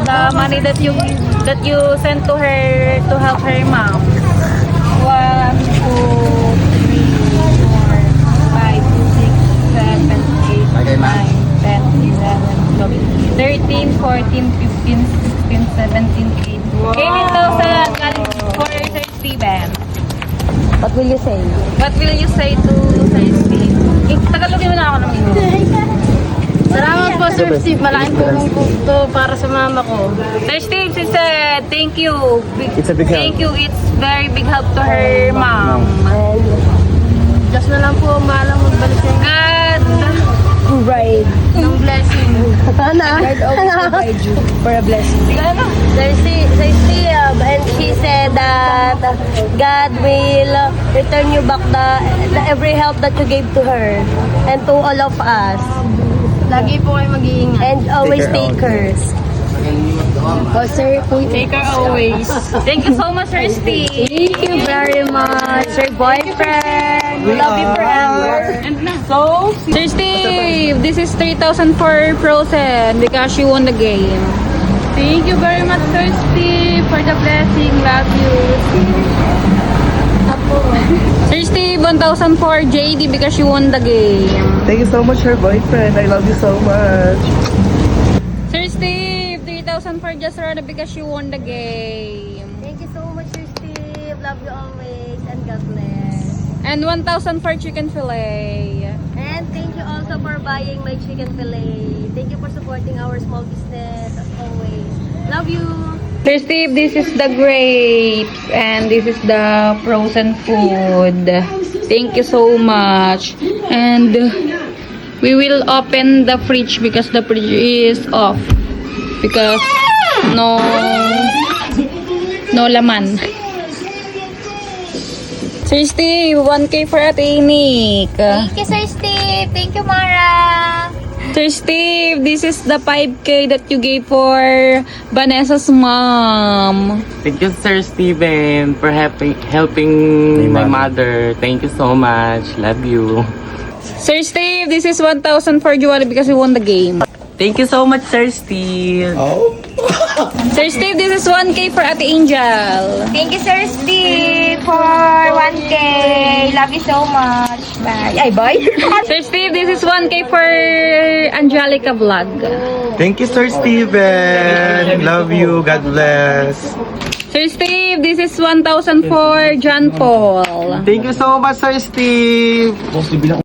the money that you sent to her to help her mom. 1, 2, 3, 4, 5, 6, 7, 8, 9, 10, 11, 12, 13, 14, 15, 16, 17, 18. 18,000 galing for Sir Steven. What will you say? What will you say to Sir Steve? Tagalogin mo na ako ng Salamat po, Sir Steve. Malaking tulong po ito para sa mama ko. Sir Steve, she said, thank you. It's a big help. Thank you. It's very big help to her mom. Just na lang po, maalam magbalik sa inyo. God. Right. Ng blessing. Sana. God always provide you for a blessing. Sir Steve, and she said that God will return you back the every help that you gave to her and to all of us. Lagi po kayo mag-iingat. And always take her. Oh, sir, Take her always. Thank you so much, Sir Steve. thank you very much, sir boyfriend. Love you forever. So, Sir Steve, this is 3,000 for Frozen because she won the game. Thank you very much, Sir Steve, for the blessing. Love you. Sir Steve, 1,000 for JD because she won the game. Thank you so much, her boyfriend. I love you so much. Sir Steve, 3,000 for Jasrona because she won the game. Thank you so much, Sir Steve. Love you always, and God bless. And 1,000 for chicken fillet. And thank you also for buying my chicken fillet. Thank you for supporting our small business as always. Love you. Sir Steve, this is the grapes and this is the frozen food. Thank you so much. And we will open the fridge because the fridge is off. Because no laman. Sir Steve, 1K for Ate Inik. Thank you, Sir Steve. Thank you, Mara. Sir Steve, this is the 5K that you gave for Vanessa's mom. Thank you, Sir Steven, for helping my mother. Thank you so much. Love you. Sir Steve, this is 1,000 for Juwali because we won the game. Thank you so much, Sir Steve. Oh. Sir Steve, this is 1K for Ate Angel. Thank you, Sir Steve, for 1K. Love you so much. Bye. Ay, bye. Sir Steve, this is 1K for Angelica Vlog. Thank you, Sir Steven. Love you. God bless. Sir Steve, this is 1,000 for John Paul. Thank you so much, Sir Steve.